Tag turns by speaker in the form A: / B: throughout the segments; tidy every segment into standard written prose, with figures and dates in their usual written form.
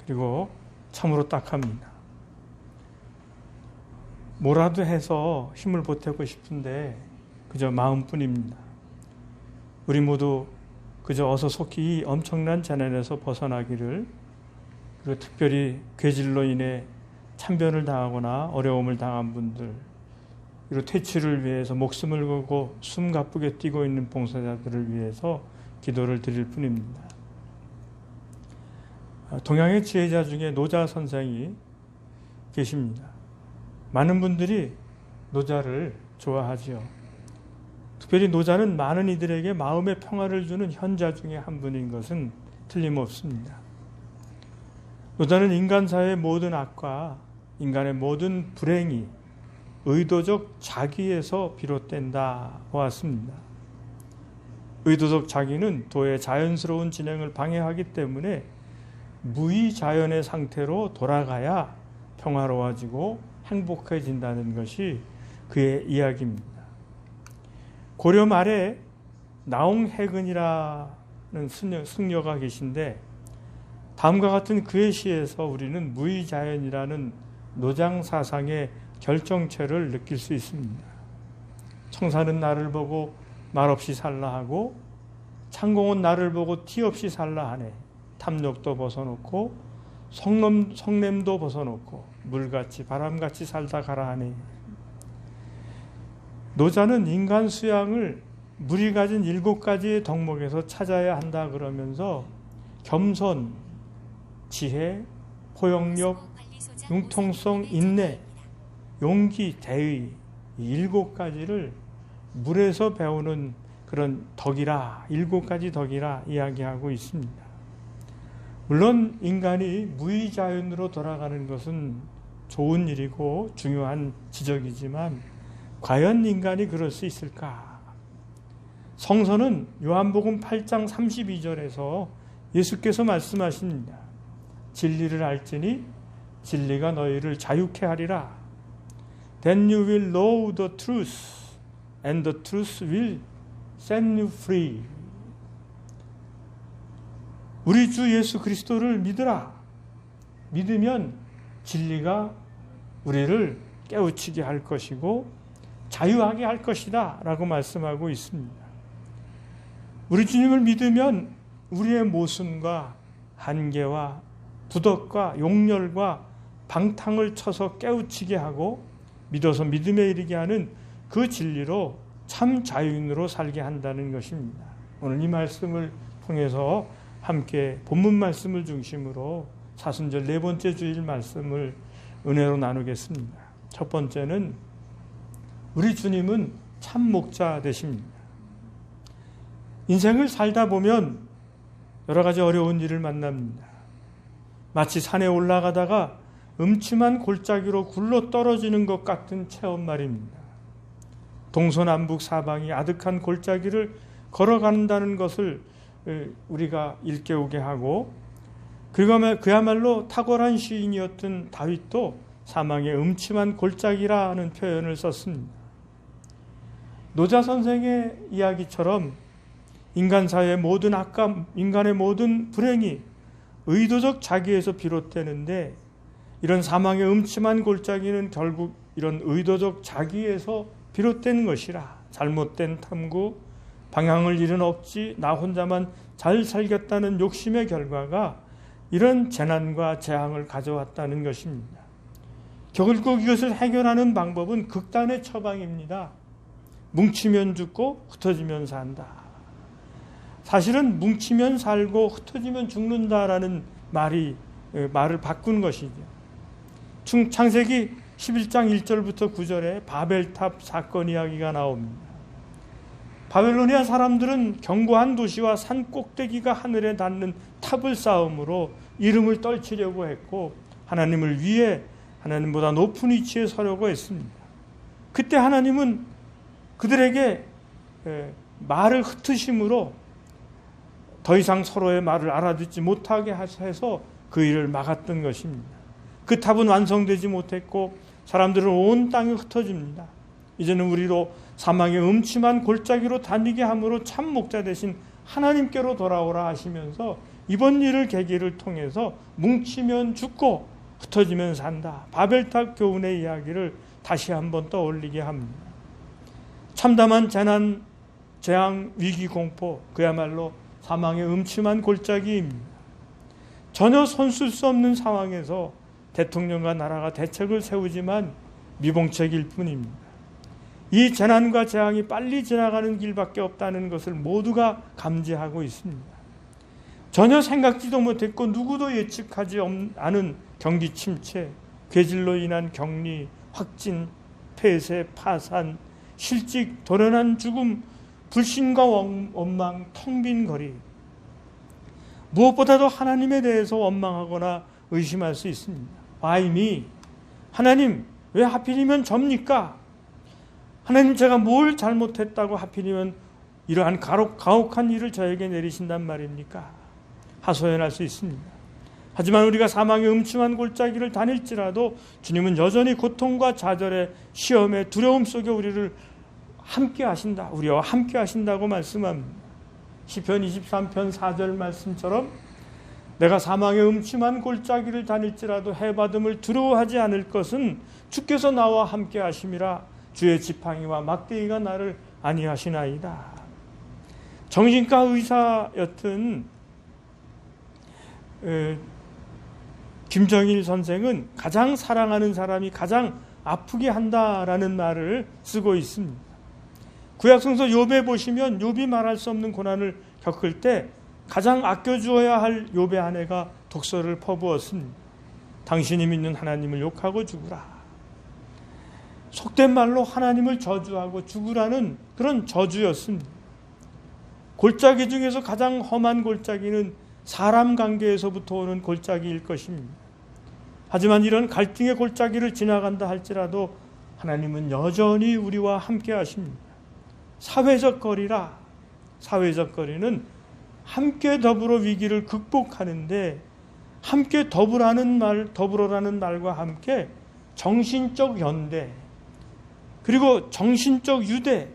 A: 그리고 참으로 딱합니다. 뭐라도 해서 힘을 보태고 싶은데 그저 마음뿐입니다. 우리 모두 그저 어서 속히 이 엄청난 재난에서 벗어나기를, 그리고 특별히 괴질로 인해 참변을 당하거나 어려움을 당한 분들, 그리고 퇴치를 위해서 목숨을 걸고 숨가쁘게 뛰고 있는 봉사자들을 위해서 기도를 드릴 뿐입니다. 동양의 지혜자 중에 노자 선생이 계십니다. 많은 분들이 노자를 좋아하지요. 특별히 노자는 많은 이들에게 마음의 평화를 주는 현자 중에 한 분인 것은 틀림없습니다. 노자는 인간사의 모든 악과 인간의 모든 불행이 의도적 자기에서 비롯된다고 왔습니다. 의도적 자기는 도의 자연스러운 진행을 방해하기 때문에 무의자연의 상태로 돌아가야 평화로워지고 행복해진다는 것이 그의 이야기입니다. 고려 말에 나홍해근이라는 승려가 계신데, 다음과 같은 그의 시에서 우리는 무의자연이라는 노장 사상의 결정체를 느낄 수 있습니다. 청사는 나를 보고 말없이 살라 하고, 창공은 나를 보고 티 없이 살라 하네. 탐욕도 벗어놓고 성냄도 벗어놓고 물같이 바람같이 살다 가라 하네. 노자는 인간 수양을 물이 가진 7가지의 덕목에서 찾아야 한다 그러면서 겸손, 지혜, 포용력, 융통성, 인내, 용기, 대의, 이 7가지를 물에서 배우는 그런 덕이라, 7가지 덕이라 이야기하고 있습니다. 물론 인간이 무의자연으로 돌아가는 것은 좋은 일이고 중요한 지적이지만 과연 인간이 그럴 수 있을까? 성서는 요한복음 8장 32절에서 예수께서 말씀하십니다. 진리를 알지니 진리가 너희를 자유케 하리라. Then you will know the truth, and the truth will set you free. 우리 주 예수 그리스도를 믿으라. 믿으면 진리가 우리를 깨우치게 할 것이고 자유하게 할 것이다 라고 말씀하고 있습니다. 우리 주님을 믿으면 우리의 모순과 한계와 부덕과 욕렬과 방탕을 쳐서 깨우치게 하고 믿어서 믿음에 이르게 하는 그 진리로 참 자유인으로 살게 한다는 것입니다. 오늘 이 말씀을 통해서 함께 본문 말씀을 중심으로 사순절 4번째 주일 말씀을 은혜로 나누겠습니다. 첫 번째는 우리 주님은 참 목자 되십니다. 인생을 살다 보면 여러 가지 어려운 일을 만납니다. 마치 산에 올라가다가 음침한 골짜기로 굴러 떨어지는 것 같은 체험 말입니다. 동서남북 사방이 아득한 골짜기를 걸어간다는 것을 우리가 일깨우게 하고, 그야말로 탁월한 시인이었던 다윗도 사망의 음침한 골짜기라는 표현을 썼습니다. 노자 선생의 이야기처럼 인간사의 모든 악과 인간의 모든 불행이 의도적 자기에서 비롯되는데, 이런 사망의 음침한 골짜기는 결국 이런 의도적 자기에서 비롯된 것이라. 잘못된 탐구, 방향을 잃은 억지, 나 혼자만 잘 살겠다는 욕심의 결과가 이런 재난과 재앙을 가져왔다는 것입니다. 결국 이것을 해결하는 방법은 극단의 처방입니다. 뭉치면 죽고 흩어지면 산다. 사실은 뭉치면 살고 흩어지면 죽는다라는 말을 바꾼 것이죠. 창세기 11장 1절부터 9절에 바벨탑 사건 이야기가 나옵니다. 바벨로니아 사람들은 견고한 도시와 산 꼭대기가 하늘에 닿는 탑을 쌓음으로 이름을 떨치려고 했고, 하나님을 위해 하나님보다 높은 위치에 서려고 했습니다. 그때 하나님은 그들에게 말을 흩으심으로 더 이상 서로의 말을 알아듣지 못하게 해서 그 일을 막았던 것입니다. 그 탑은 완성되지 못했고 사람들은 온 땅에 흩어집니다. 이제는 우리로 사망의 음침한 골짜기로 다니게 함으로 참 목자 되신 하나님께로 돌아오라 하시면서 이번 일을 계기를 통해서 뭉치면 죽고 흩어지면 산다. 바벨탑 교훈의 이야기를 다시 한번 떠올리게 합니다. 참담한 재난, 재앙, 위기, 공포, 그야말로 사망의 음침한 골짜기입니다. 전혀 손쓸 수 없는 상황에서 대통령과 나라가 대책을 세우지만 미봉책일 뿐입니다. 이 재난과 재앙이 빨리 지나가는 길밖에 없다는 것을 모두가 감지하고 있습니다. 전혀 생각지도 못했고 누구도 예측하지 않은 경기 침체, 괴질로 인한 격리, 확진, 폐쇄, 파산, 실직, 돌연한 죽음, 불신과 원망, 텅 빈 거리. 무엇보다도 하나님에 대해서 원망하거나 의심할 수 있습니다. 와임이 하나님 왜 하필이면 접니까? 하나님 제가 뭘 잘못했다고 하필이면 이러한 가혹한 일을 저에게 내리신단 말입니까? 하소연할 수 있습니다. 하지만 우리가 사망의 음침한 골짜기를 다닐지라도 주님은 여전히 고통과 좌절의 시험의 두려움 속에 우리를 함께 하신다. 우리와 함께 하신다고 말씀합니다. 시편 23편 4절 말씀처럼 내가 사망의 음침한 골짜기를 다닐지라도 해받음을 두려워하지 않을 것은 주께서 나와 함께 하심이라. 주의 지팡이와 막대기가 나를 안위하시나이다. 정신과 의사였던 김정일 선생은 가장 사랑하는 사람이 가장 아프게 한다라는 말을 쓰고 있습니다. 구약성서 욥에 보시면 욥이 말할 수 없는 고난을 겪을 때 가장 아껴주어야 할 욥의 아내가 독서를 퍼부었습니다. 당신이 믿는 하나님을 욕하고 죽으라. 속된 말로 하나님을 저주하고 죽으라는 그런 저주였습니다. 골짜기 중에서 가장 험한 골짜기는 사람 관계에서부터 오는 골짜기일 것입니다. 하지만 이런 갈등의 골짜기를 지나간다 할지라도 하나님은 여전히 우리와 함께 하십니다. 사회적 거리라. 사회적 거리는 함께 더불어 위기를 극복하는데 함께 더불어라는 말과 함께 정신적 연대 그리고 정신적 유대,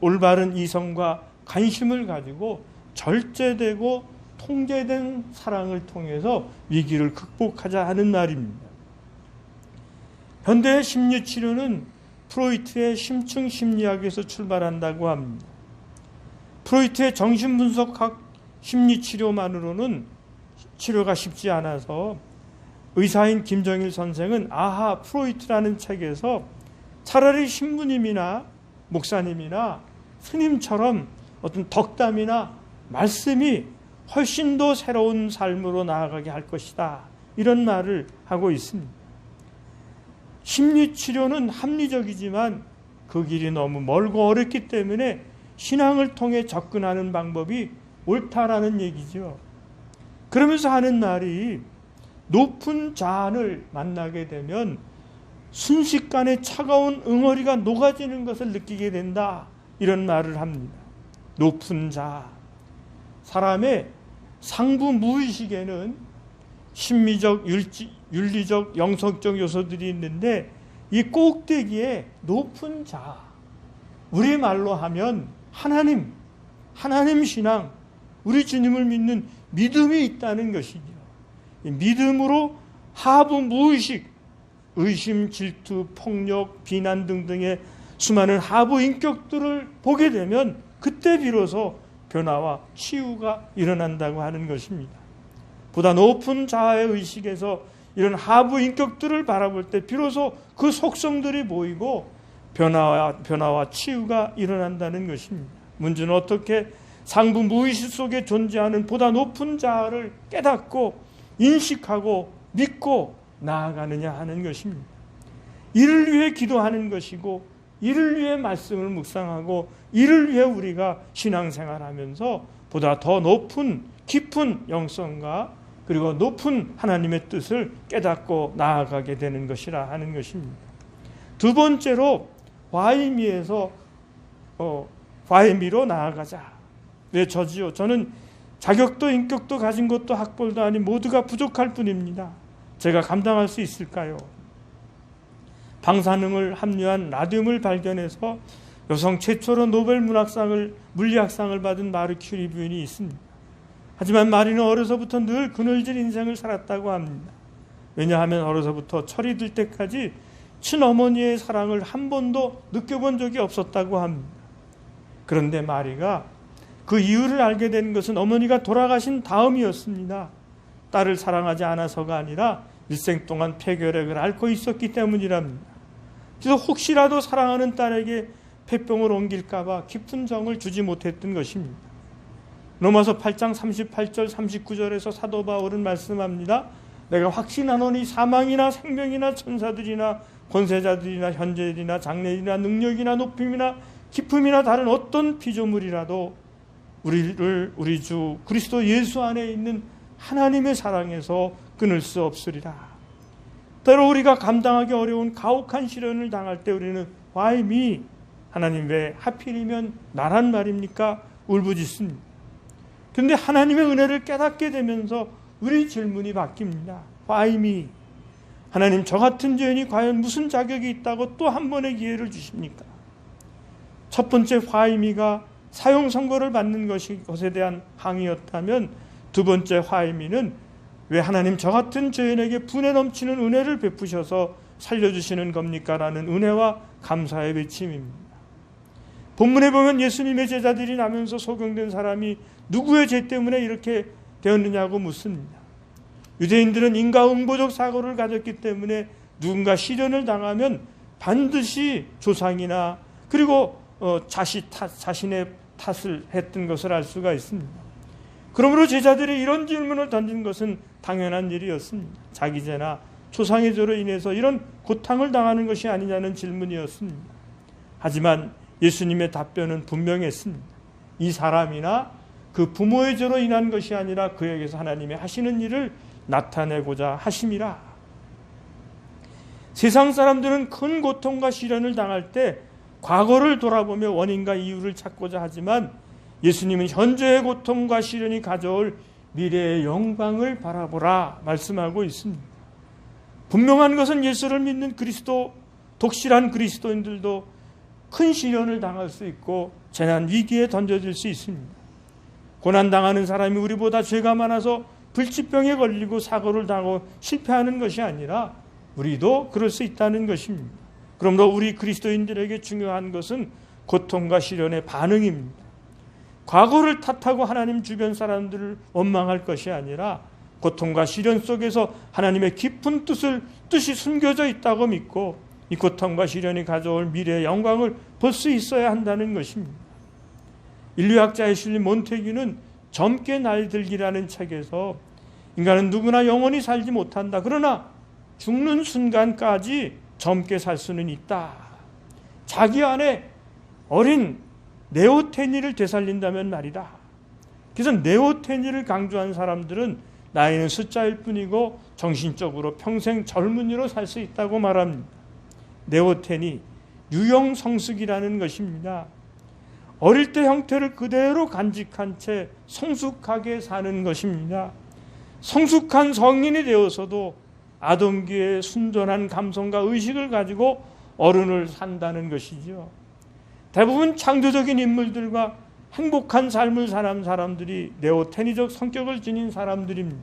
A: 올바른 이성과 관심을 가지고 절제되고 통제된 사랑을 통해서 위기를 극복하자 하는 말입니다. 현대의 심리치료는 프로이트의 심층 심리학에서 출발한다고 합니다. 프로이트의 정신분석학 심리치료만으로는 치료가 쉽지 않아서 의사인 김정일 선생은 아하 프로이트라는 책에서 차라리 신부님이나 목사님이나 스님처럼 어떤 덕담이나 말씀이 훨씬 더 새로운 삶으로 나아가게 할 것이다. 이런 말을 하고 있습니다. 심리치료는 합리적이지만 그 길이 너무 멀고 어렵기 때문에 신앙을 통해 접근하는 방법이 옳다라는 얘기죠. 그러면서 하는 말이 높은 자안을 만나게 되면 순식간에 차가운 응어리가 녹아지는 것을 느끼게 된다. 이런 말을 합니다. 높은 자. 사람의 상부 무의식에는 심미적, 윤리적, 영성적 요소들이 있는데 이 꼭대기에 높은 자. 우리말로 하면 하나님 신앙, 우리 주님을 믿는 믿음이 있다는 것이죠. 믿음으로 하부 무의식, 의심, 질투, 폭력, 비난 등등의 수많은 하부 인격들을 보게 되면 그때 비로소 변화와 치유가 일어난다고 하는 것입니다. 보다 높은 자아의 의식에서 이런 하부 인격들을 바라볼 때 비로소 그 속성들이 보이고 변화와 치유가 일어난다는 것입니다. 문제는 어떻게 상부 무의식 속에 존재하는 보다 높은 자아를 깨닫고 인식하고 믿고 나아가느냐 하는 것입니다. 이를 위해 기도하는 것이고 이를 위해 말씀을 묵상하고 이를 위해 우리가 신앙생활하면서 보다 더 높은 깊은 영성과 그리고 높은 하나님의 뜻을 깨닫고 나아가게 되는 것이라 하는 것입니다. 두 번째로 와이미에서 와이미로 나아가자. 왜 저지요? 저는 자격도 인격도 가진 것도 학벌도 아닌 모두가 부족할 뿐입니다. 제가 감당할 수 있을까요? 방사능을 함유한 라듐을 발견해서 여성 최초로 노벨 물리학상을 받은 마르 큐리 부인이 있습니다. 하지만 마리는 어려서부터 늘 그늘질 인생을 살았다고 합니다. 왜냐하면 어려서부터 철이 들 때까지 친어머니의 사랑을 한 번도 느껴본 적이 없었다고 합니다. 그런데 마리가 그 이유를 알게 된 것은 어머니가 돌아가신 다음이었습니다. 딸을 사랑하지 않아서가 아니라 일생 동안 폐결핵을 앓고 있었기 때문이랍니다. 그래서 혹시라도 사랑하는 딸에게 폐병을 옮길까 봐 깊은 정을 주지 못했던 것입니다. 로마서 8장 38절 39절에서 사도 바울은 말씀합니다. 내가 확신하노니 사망이나 생명이나 천사들이나 권세자들이나 현재일이나 장래일이나 능력이나 높임이나 깊음이나 다른 어떤 피조물이라도 우리 주 그리스도 예수 안에 있는 하나님의 사랑에서 끊을 수 없으리라. 때로 우리가 감당하기 어려운 가혹한 시련을 당할 때 우리는 Why me? 하나님 왜 하필이면 나란 말입니까? 울부짖습니다. 그런데 하나님의 은혜를 깨닫게 되면서 우리 질문이 바뀝니다. Why me? 하나님 저 같은 죄인이 과연 무슨 자격이 있다고 또 한 번의 기회를 주십니까? 첫 번째 Why me가 사형 선고를 받는 것에 대한 항의였다면 두 번째 Why me는 왜 하나님 저 같은 죄인에게 분에 넘치는 은혜를 베푸셔서 살려주시는 겁니까? 라는 은혜와 감사의 외침입니다. 본문에 보면 예수님의 제자들이 나면서 소경된 사람이 누구의 죄 때문에 이렇게 되었느냐고 묻습니다. 유대인들은 인과응보적 사고를 가졌기 때문에 누군가 시련을 당하면 반드시 조상이나 그리고 자신의 탓을 했던 것을 알 수가 있습니다. 그러므로 제자들이 이런 질문을 던진 것은 당연한 일이었습니다. 자기 죄나 조상의 죄로 인해서 이런 고탕을 당하는 것이 아니냐는 질문이었습니다. 하지만 예수님의 답변은 분명했습니다. 이 사람이나 그 부모의 죄로 인한 것이 아니라 그에게서 하나님이 하시는 일을 나타내고자 하심이라. 세상 사람들은 큰 고통과 시련을 당할 때 과거를 돌아보며 원인과 이유를 찾고자 하지만 예수님은 현재의 고통과 시련이 가져올 미래의 영광을 바라보라 말씀하고 있습니다. 분명한 것은 예수를 믿는 그리스도, 독실한 그리스도인들도 큰 시련을 당할 수 있고 재난 위기에 던져질 수 있습니다. 고난당하는 사람이 우리보다 죄가 많아서 불치병에 걸리고 사고를 당하고 실패하는 것이 아니라 우리도 그럴 수 있다는 것입니다. 그러므로 우리 그리스도인들에게 중요한 것은 고통과 시련의 반응입니다. 과거를 탓하고 하나님 주변 사람들을 원망할 것이 아니라 고통과 시련 속에서 하나님의 깊은 뜻이 숨겨져 있다고 믿고 이 고통과 시련이 가져올 미래의 영광을 볼 수 있어야 한다는 것입니다. 인류학자 애슐리 몬테규는 젊게 날들기라는 책에서 인간은 누구나 영원히 살지 못한다. 그러나 죽는 순간까지 젊게 살 수는 있다. 자기 안에 어린 네오테니를 되살린다면 말이다. 그래서 네오테니를 강조한 사람들은 나이는 숫자일 뿐이고 정신적으로 평생 젊은이로 살 수 있다고 말합니다. 네오테니, 유형성숙이라는 것입니다. 어릴 때 형태를 그대로 간직한 채 성숙하게 사는 것입니다. 성숙한 성인이 되어서도 아동기의 순전한 감성과 의식을 가지고 어른을 산다는 것이죠. 대부분 창조적인 인물들과 행복한 삶을 사는 사람들이 네오테니적 성격을 지닌 사람들입니다.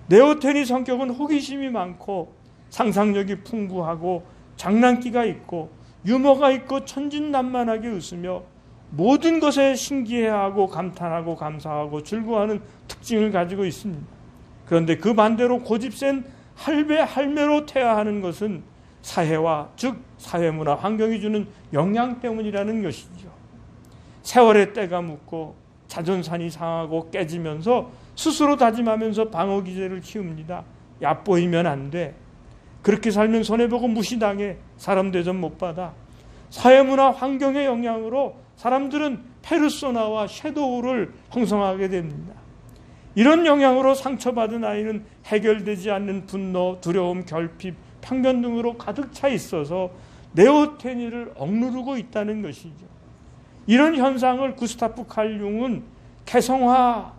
A: 네오테니 성격은 호기심이 많고 상상력이 풍부하고 장난기가 있고 유머가 있고 천진난만하게 웃으며 모든 것에 신기해하고 감탄하고 감사하고 즐거워하는 특징을 가지고 있습니다. 그런데 그 반대로 고집센 할매로 태어나는 것은 사회와 즉 사회문화 환경이 주는 영향 때문이라는 것이죠. 세월의 때가 묻고 자존심이 상하고 깨지면서 스스로 다짐하면서 방어기제를 키웁니다. 얕보이면 안 돼. 그렇게 살면 손해보고 무시당해. 사람 대접 못 받아. 사회문화 환경의 영향으로 사람들은 페르소나와 섀도우를 형성하게 됩니다. 이런 영향으로 상처받은 아이는 해결되지 않는 분노, 두려움, 결핍, 편견 등으로 가득 차 있어서 네오테니를 억누르고 있다는 것이죠. 이런 현상을 구스타프 칼 융은 개성화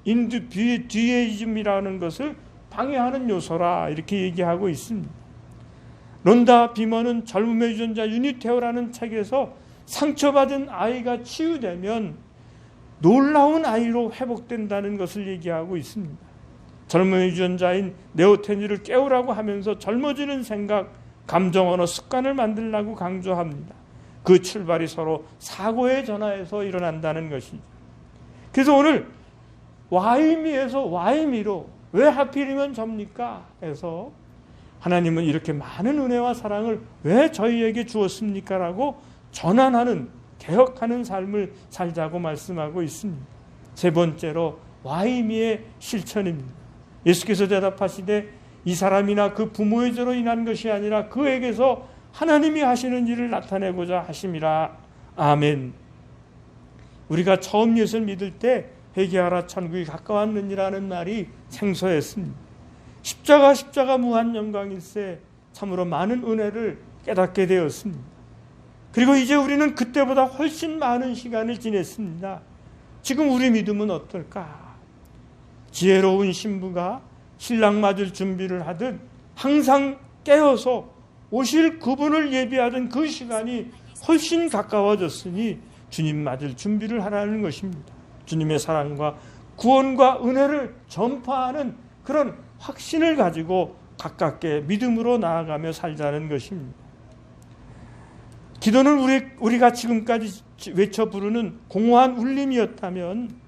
A: 인디비듀에이즘이라는 것을 방해하는 요소라 이렇게 얘기하고 있습니다. 론다 비머는 젊음의 유전자 유니테오라는 책에서 상처받은 아이가 치유되면 놀라운 아이로 회복된다는 것을 얘기하고 있습니다. 젊은 유전자인 네오테니를 깨우라고 하면서 젊어지는 생각, 감정, 언어, 습관을 만들라고 강조합니다. 그 출발이 서로 사고의 전화에서 일어난다는 것이죠. 그래서 오늘 와이미에서 와이미로 왜 하필이면 접니까? 해서 하나님은 이렇게 많은 은혜와 사랑을 왜 저희에게 주었습니까? 라고 전환하는, 개혁하는 삶을 살자고 말씀하고 있습니다. 세 번째로 와이미의 실천입니다. 예수께서 대답하시되 이 사람이나 그 부모의 죄로 인한 것이 아니라 그에게서 하나님이 하시는 일을 나타내고자 하심이라. 아멘. 우리가 처음 예수를 믿을 때 회개하라 천국이 가까웠느니라는 말이 생소했습니다. 십자가 무한 영광일세 참으로 많은 은혜를 깨닫게 되었습니다. 그리고 이제 우리는 그때보다 훨씬 많은 시간을 지냈습니다. 지금 우리 믿음은 어떨까? 지혜로운 신부가 신랑 맞을 준비를 하듯 항상 깨어서 오실 그분을 예비하던 그 시간이 훨씬 가까워졌으니 주님 맞을 준비를 하라는 것입니다. 주님의 사랑과 구원과 은혜를 전파하는 그런 확신을 가지고 가깝게 믿음으로 나아가며 살자는 것입니다. 기도는 우리가 지금까지 외쳐 부르는 공허한 울림이었다면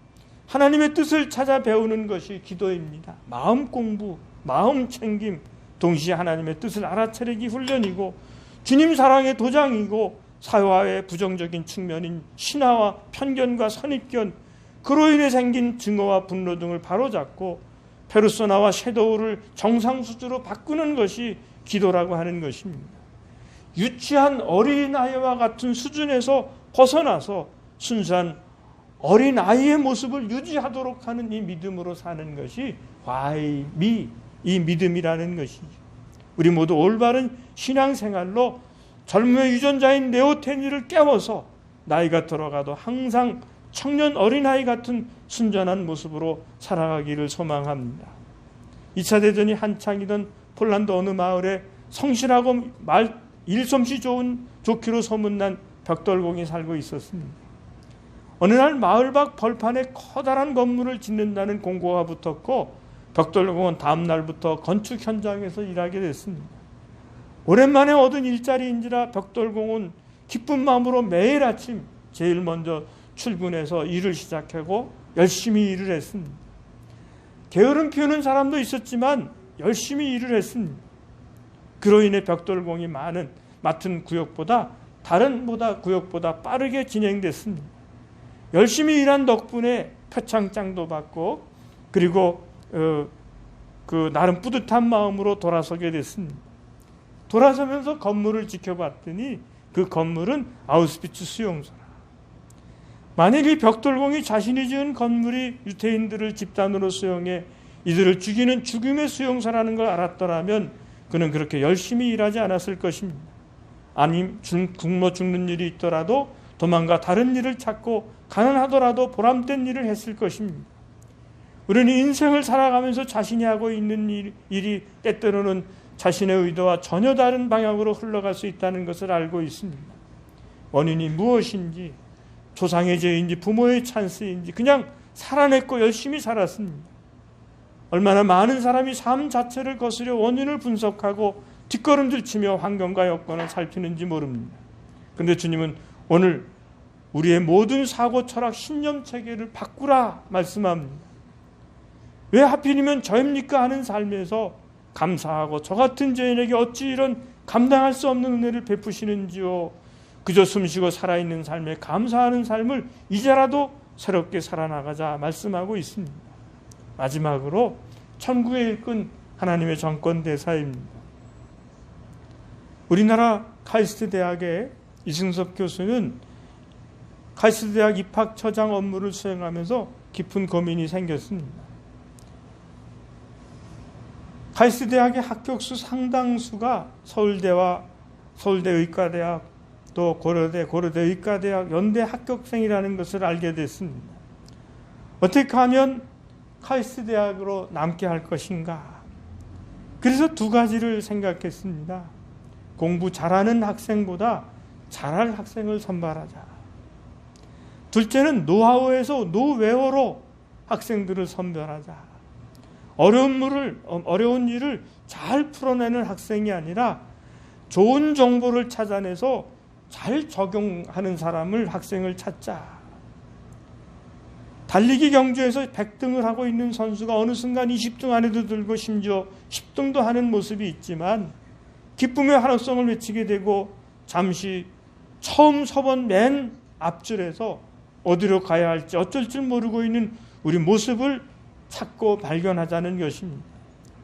A: 하나님의 뜻을 찾아 배우는 것이 기도입니다. 마음 공부, 마음 챙김, 동시에 하나님의 뜻을 알아차리기 훈련이고 주님 사랑의 도장이고 사회화의 부정적인 측면인 신화와 편견과 선입견, 그로 인해 생긴 증오와 분노 등을 바로잡고 페르소나와 섀도우를 정상수주로 바꾸는 것이 기도라고 하는 것입니다. 유치한 어린아이와 같은 수준에서 벗어나서 순수한 어린아이의 모습을 유지하도록 하는 이 믿음으로 사는 것이 와이미, 이 믿음이라는 것이죠. 우리 모두 올바른 신앙생활로 젊음의 유전자인 네오테니를 깨워서 나이가 들어가도 항상 청년 어린아이 같은 순전한 모습으로 살아가기를 소망합니다. 2차 대전이 한창이던 폴란드 어느 마을에 성실하고 일솜씨 좋기로 소문난 벽돌공이 살고 있었습니다. 어느 날 마을 밖 벌판에 커다란 건물을 짓는다는 공고가 붙었고 벽돌공은 다음 날부터 건축 현장에서 일하게 됐습니다. 오랜만에 얻은 일자리인지라 벽돌공은 기쁜 마음으로 매일 아침 제일 먼저 출근해서 일을 시작하고 열심히 일을 했습니다. 게으름 피우는 사람도 있었지만 열심히 일을 했습니다. 그로 인해 벽돌공이 맡은 구역보다 다른 구역보다 빠르게 진행됐습니다. 열심히 일한 덕분에 표창장도 받고 그리고 나름 뿌듯한 마음으로 돌아서게 됐습니다. 돌아서면서 건물을 지켜봤더니 그 건물은 아우슈비츠 수용소라. 만일 이 벽돌공이 자신이 지은 건물이 유태인들을 집단으로 수용해 이들을 죽이는 죽임의 수용소라는 걸 알았더라면 그는 그렇게 열심히 일하지 않았을 것입니다. 아니 굶어 죽는 일이 있더라도 도망가 다른 일을 찾고 가난하더라도 보람된 일을 했을 것입니다. 우리는 인생을 살아가면서 자신이 하고 있는 일이 때때로는 자신의 의도와 전혀 다른 방향으로 흘러갈 수 있다는 것을 알고 있습니다. 원인이 무엇인지, 조상의 죄인지 부모의 찬스인지 그냥 살아냈고 열심히 살았습니다. 얼마나 많은 사람이 삶 자체를 거스려 원인을 분석하고 뒷걸음질 치며 환경과 여건을 살피는지 모릅니다. 그런데 주님은 오늘 우리의 모든 사고, 철학, 신념 체계를 바꾸라 말씀합니다. 왜 하필이면 저입니까 하는 삶에서 감사하고 저 같은 죄인에게 어찌 이런 감당할 수 없는 은혜를 베푸시는지요. 그저 숨쉬고 살아있는 삶에 감사하는 삶을 이제라도 새롭게 살아나가자 말씀하고 있습니다. 마지막으로 천국에 일꾼 하나님의 정권 대사입니다. 우리나라 카이스트 대학의 이승섭 교수는 카이스트 대학 입학처장 업무를 수행하면서 깊은 고민이 생겼습니다. 카이스트 대학의 합격수 상당수가 서울대와 서울대 의과대학 또 고려대 의과대학 연대 합격생이라는 것을 알게 됐습니다. 어떻게 하면 카이스트 대학으로 남게 할 것인가? 그래서 두 가지를 생각했습니다. 공부 잘하는 학생보다 잘할 학생을 선발하자. 둘째는 노하우에서 노웨어로 학생들을 선별하자. 어려운 일을 잘 풀어내는 학생이 아니라 좋은 정보를 찾아내서 잘 적용하는 학생을 찾자. 달리기 경주에서 100등을 하고 있는 선수가 어느 순간 20등 안에도 들고 심지어 10등도 하는 모습이 있지만 기쁨의 환호성을 외치게 되고 잠시 처음 서본 맨 앞줄에서 어디로 가야 할지 어쩔 줄 모르고 있는 우리 모습을 찾고 발견하자는 것입니다.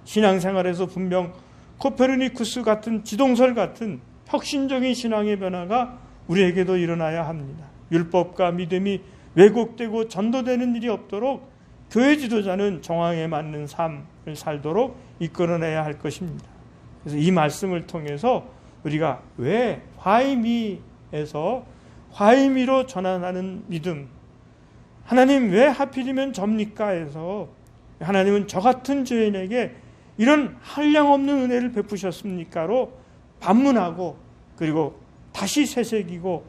A: 신앙생활에서 분명 코페르니쿠스 같은 지동설 같은 혁신적인 신앙의 변화가 우리에게도 일어나야 합니다. 율법과 믿음이 왜곡되고 전도되는 일이 없도록 교회 지도자는 정황에 맞는 삶을 살도록 이끌어내야 할 것입니다. 그래서 이 말씀을 통해서 우리가 왜 화이미에서 화이미로 전환하는 믿음, 하나님 왜 하필이면 접니까 해서 하나님은 저 같은 죄인에게 이런 한량없는 은혜를 베푸셨습니까로 반문하고 그리고 다시 새새기고